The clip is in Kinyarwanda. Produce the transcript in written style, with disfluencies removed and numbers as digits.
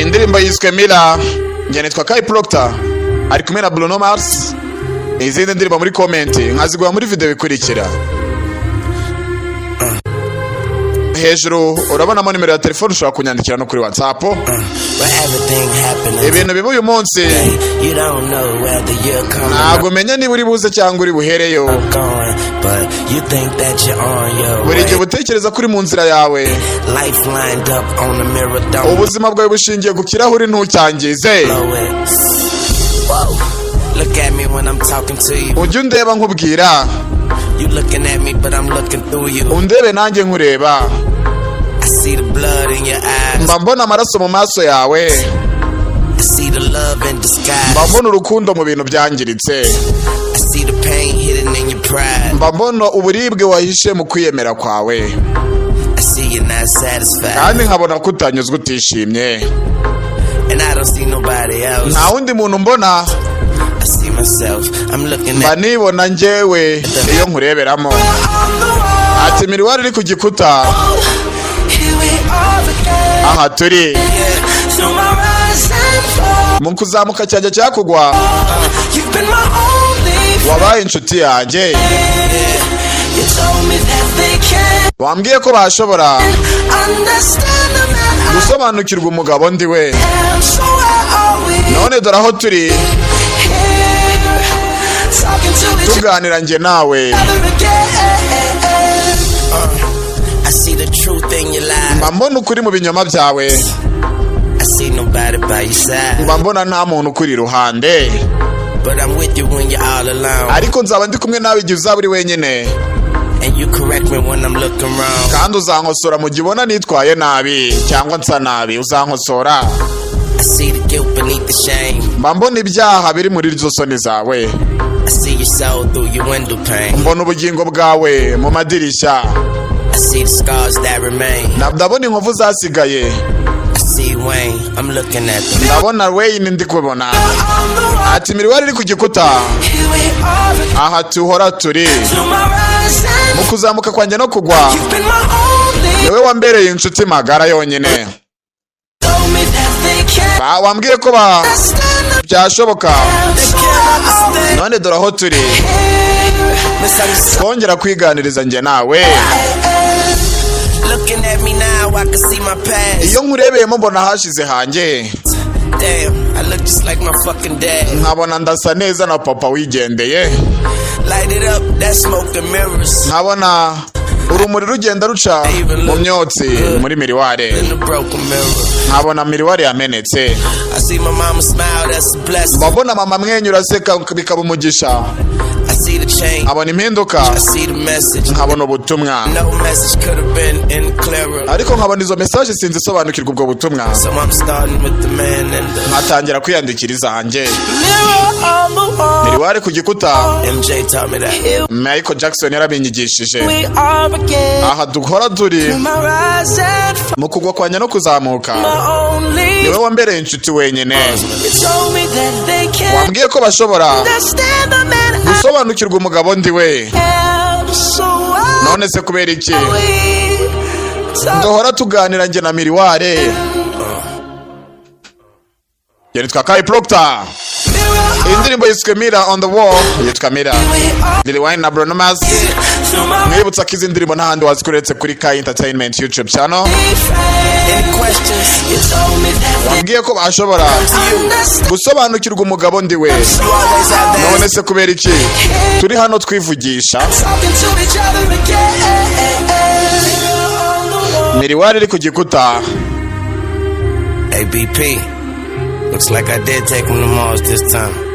indirimbo yiswe Mira, njye nitwa Kai Proctor, ari kumwe na Bruno Mars. Izindi ndirimbo muri comment nkazigwa muri video ikurikira. Hejuru urabonamo nimero ya telefone ushobora kunyandikira no kuri WhatsApp. Ibintu biba uyu munsi ntabwo menya niba uri buze cyangwa uri buhereyo. Buri gihe utekereza kuri mu nzira yawe, ubuzima bwawe bushingiye ku kirahuri ntucyangize. Ujya undeba nkubwira, undebe nanjye nkureba. Mba mbona amaraso mu maso yawe, mba mbona urukundo mu bintu byangiritse, mba mbona uburibwe wahishe mu kwiyemera kwawe, kandi nkabona ko utanyuzwe utishimye. Nta wundi muntu mbona, mba nibona njyewe iyo nkureberamo. Ati miriwari iri ku gikuta, aha turi mu kuzamuka cyajya cyakugwa, wabaye inshuti yanjye. Wambwiye ko bashobora gusobanukirwa umugabo ndiwe, none dore aho turi tuganira njye nawe. Mba mbona ukuri mu binyoma byawe, mba mbona nta muntu ukuri iruhande, ariko nzaba ndi kumwe nawe igihe uzaba uri wenyine, kandi uzankosora mu gihe ubona nitwaye nabi cyangwa nsa nabi. Uzankosora. Mba mbona ibyaha biri muri izo soni zawe, mbona ubugingo bwawe mu madirishya, ndabona inkovu zasigaye, ndabona Wayne ndi kubona. Ati miriwari iri ku gikuta, aha tuhora turi mu kuzamuka kwanjye no kugwa, yewe wambereye inshuti magara yonyine. Wambwiye ko byashoboka, none dore aho turi twongera kwiganiriza njye nawe. Iyo nkurebeyemo mbona hashize hanjye, nkabona ndasa neza na papa wigendeye, nkabona urumuri rugenda ruca mu myotsi muri miriware, nkabona miriware yamenetse. Mbabona mama amwenyura aseka bikaba umugisha, nkabona impinduka, nkabona ubutumwa, ariko nkabona izo message sinzi sobanukirwa ubwo butumwa. Nkatangira kwiyandikira izanjye. Miriware ku gikuta, Michael Jackson yarabinyigishije. Aha duhora turi mu kugwa kwanya no kuzamuka, niwe wambereye inshuti wenyine. Wambwiye ko bashobora gusobanukirwa umugabo ndiwe, none se kubera iki duhora tuganira njye na miriware? Yitwa Kai Proctor, indirimbo yiswe Mira on the wall, yitwa Mira, Lil Wayne na Bruno Mars. Mwibutsa ko izi ndirimbo n'ahandi wazikuretse kuri Kai Entertainment YouTube channel. Wambwiye ko bashobora gusobanukirwa umugabo ndiwe, none se kubera iki turi hano twivugisha? Miriwari iri ku gikuta. ABP, looks like I did take him to Mars this time.